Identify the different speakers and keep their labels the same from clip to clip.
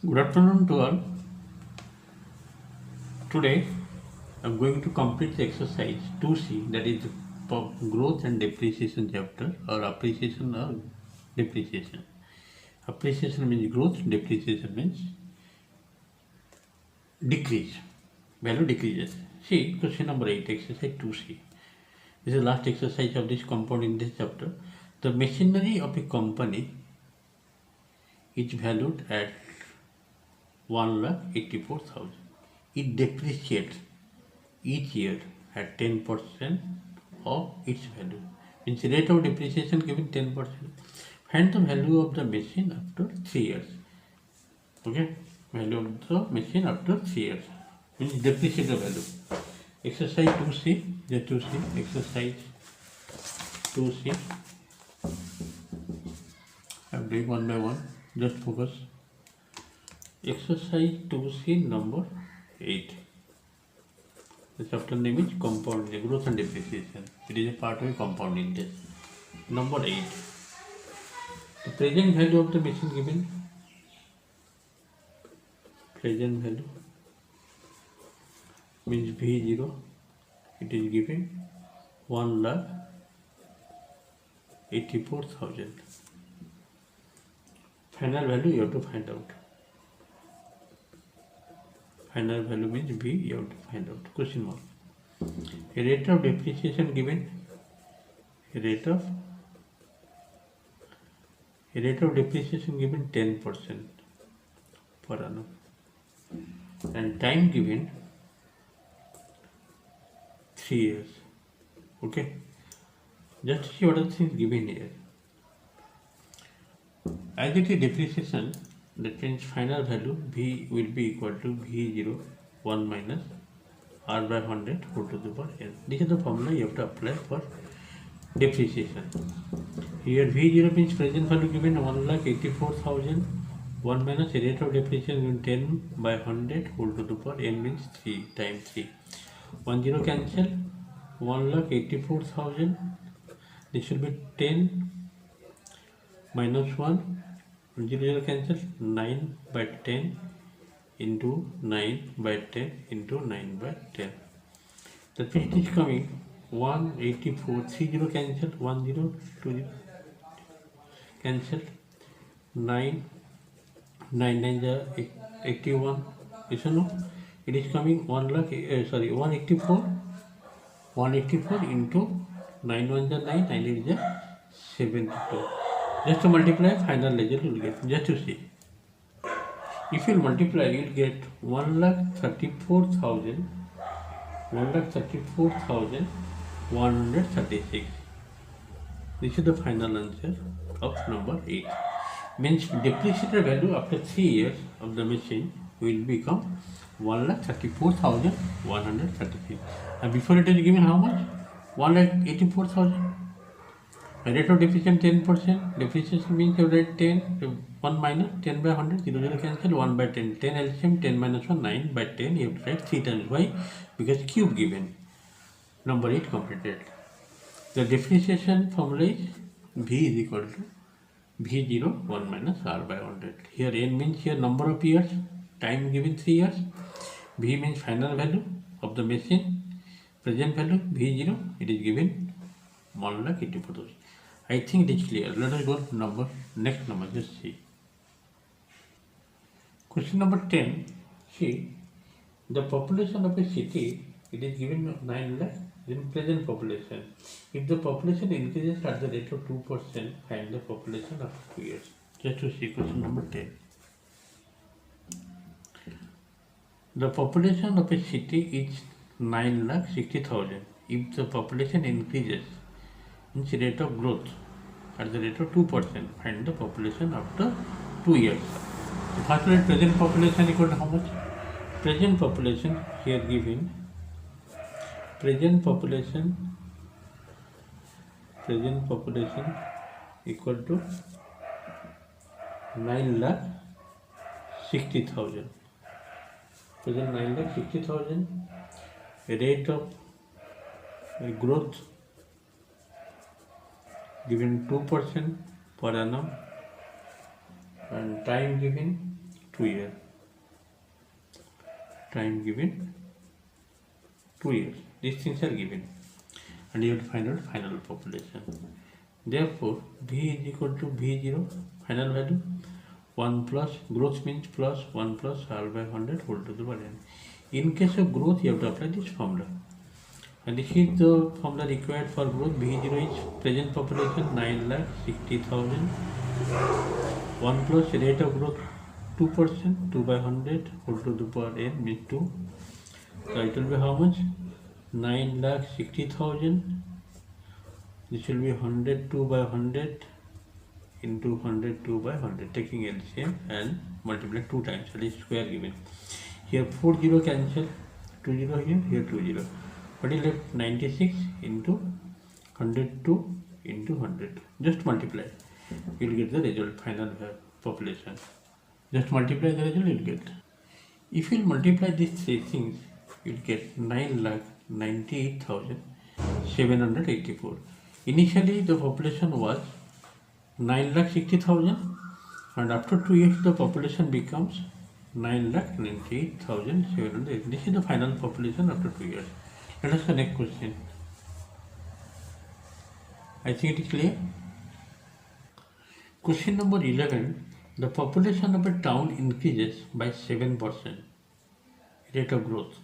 Speaker 1: Good afternoon to all. Today I'm going to complete the exercise 2C, that is growth and depreciation chapter, or appreciation or depreciation. Appreciation means growth, depreciation means decrease. Value decreases. See question number 8, exercise 2C. This is the last exercise of this compound in this chapter. The machinery of a company is valued at 1,84,000. It depreciates each year at 10% of its value. Means rate of depreciation given 10%. Find the value of the machine after 3 years. Okay, value of the machine after 3 years. Means depreciate the value. Exercise 2C, the 2C, exercise 2C. I'm doing one by one, just focus. Exercise 2C number 8. The chapter name is compounding, growth and depreciation. It is a part of compounding test. Number 8. The present value of the machine given. Present value means V0. It is given 1,84,000. Final value you have to find out. Final value means V you have to find out. Question mark. A rate of depreciation given. A rate of depreciation given 10% per annum. And time given 3 years. Okay. Just see what are the things given here. As it is depreciation, that means final value V will be equal to V0 1 minus R by 100 whole to the power n. This is the formula you have to apply for depreciation. Here V0 means present value given 1,84,000. 1 minus a rate of depreciation given 10 by 100 whole to the power n means 3 times 3. 1 0 cancel. 1,84,000. This will be 10 minus 1. 0 0 cancel. 9 by 10 into 9 by 10 into 9 by 10. The means it is coming 184. 3 0 cancel. 1 0 2 0 cancel. 9 9 9 81. Yes or no? It is coming 184. 184 into 9 1 9, 9 8 72. Just to multiply, final result you will get. Just to see. If you multiply, you will get 1,34,000. 1,34,136. This is the final answer of number 8. Means depreciated value after 3 years of the machine will become 1,34,136. And before it is given how much? 1,84,000. Rate of depreciation 10%. Depreciation means you write 10. 1 minus 10 by 100. 0 0 cancel. 1 by 10. 10 LCM 10 minus 1 9 by 10. You have to write 3 times. Why? Because cube given. Number 8 completed. The depreciation formula is V is equal to V0 1 minus R by 100. Here n means here number of years. Time given 3 years. V means final value of the machine. Present value V0. It is given 1,84,000. I think it is clear. Let us go to next number. Just see. Question number 10. See, the population of a city, it is given 9 lakh in present population. If the population increases at the rate of 2%, find the population after 2 years. Just to see question number 10. The population of a city is 9,60,000. If the population increases, means rate of growth at the rate of 2%, find the population after 2 years. So first we present population equal to how much? Present population here given. Present population equal to 9,60,000. Present 9,60,000. Rate of growth given 2% per annum, and time given 2 years. Time given 2 years. These things are given, and you have to find out final population. Therefore, V is equal to V0, final value 1 plus growth means plus 1 plus R by 100 whole to the power n. In case of growth, you have to apply this formula. And this is the formula required for growth. V0 is present population 9,60,000. 1 plus rate of growth 2%, 2 by 100 whole to the power n means 2. So it will be how much? 9,60,000. This will be 102 by 100 into 102 by 100, taking LCM and multiply 2 times, that is square given. Here 4 0 cancel, 2 0 here 2 0. What is left? 96 into 102 into 100. Just multiply. You will get the result, final population. Just multiply the result, you will get. If you multiply these three things, you will get 9,98,784. Initially, the population was 9,60,000, and after 2 years, the population becomes 9,98,780. This is the final population after 2 years. Let us the next question. I think it is clear. Question number 11. The population of a town increases by 7%. Rate of growth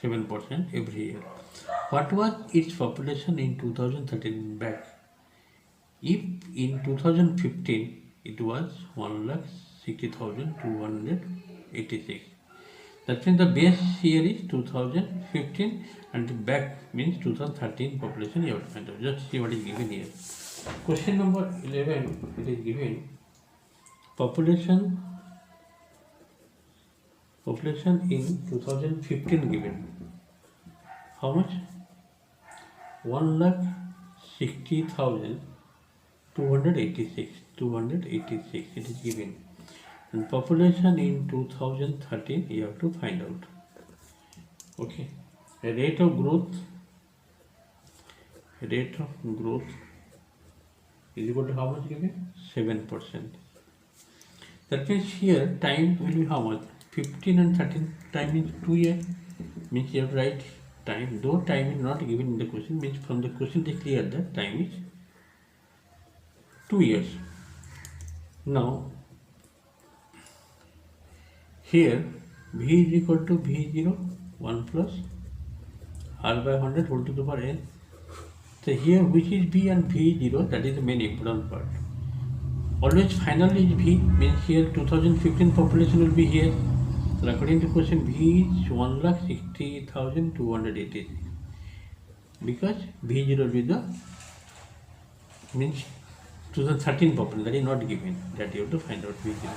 Speaker 1: 7% every year. What was its population in 2013 back? If in 2015 it was 1,60,286. That means the base year is 2015 and the back means 2013 population you have to find out. Just see what is given here. Question number 11, it is given population in 2015 given. How much? 1,60,286. It is given. And population in 2013 you have to find out. Okay. A rate of growth is equal to how much given? 7%. That means here time will be how much? 15 and 13. Time is 2 years. Means you have to write time. Though time is not given in the question, means from the question it is clear that time is 2 years. Now here V is equal to V0 1 plus R by 100 whole to the power n. So here which is V and V0, that is the main important part. Always final is V, means here 2015 population will be here. So according to question, V is 1,60,286 because V0 will be the means 2013 population, that is not given, that you have to find out V0.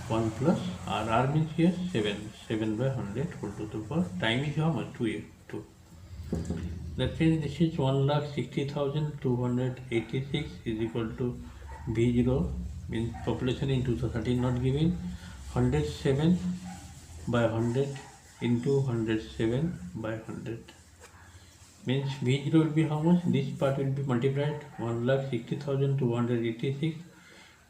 Speaker 1: 1 plus R means here 7 by 100 whole to the power. Time is how much? 2 years. 2. That means this is 1,60,286 is equal to V0 means population in 2013 not given. 107 by 100 into 107 by 100 means V0 will be how much? This part will be multiplied 1,60,286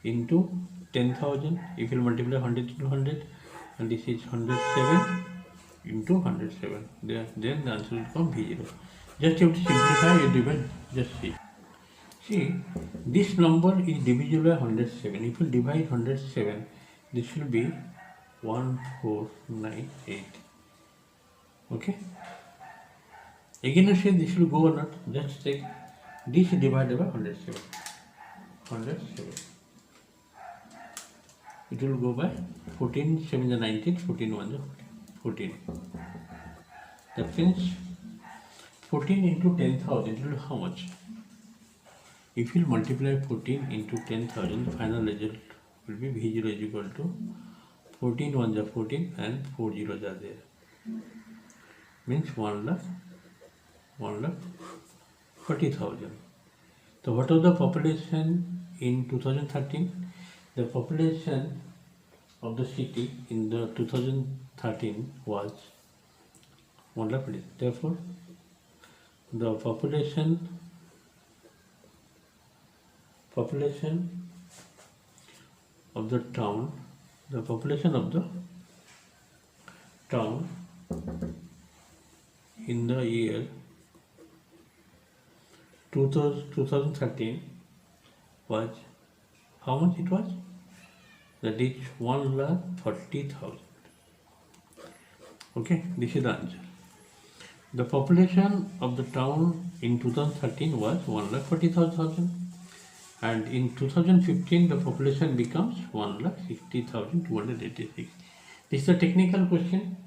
Speaker 1: into 10,000. If you multiply 100 into 100, and this is 107 into 107, then the answer will come V0. Just you have to simplify and divide. Just see, this number is divisible by 107. If you divide 107, this will be 1498. Okay. Again, you say this will go or not. Just take this divided by 107. 107. It will go by 14 7 is 19, 14 1 is 14. That means 14 into 10,000 it will be how much? If you multiply 14 into 10,000, the final result will be V0 is equal to 14 1s are 14 and 4 zeros are there. Means 1,40,000. So what was the population in 2013? The population of the city in the 2013 was 1,40,000. Therefore, the population of the town The population of the town in the year 2013 was, how much it was? That is 1,40,000. Okay, this is the answer. The population of the town in 2013 was 1,40,000, and in 2015 the population becomes 1,60,286. This is a technical question.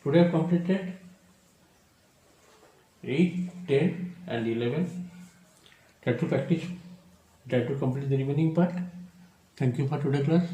Speaker 1: Today I have completed 8, 10 and 11. Try to practice, try to complete the remaining part. Thank you for today's class.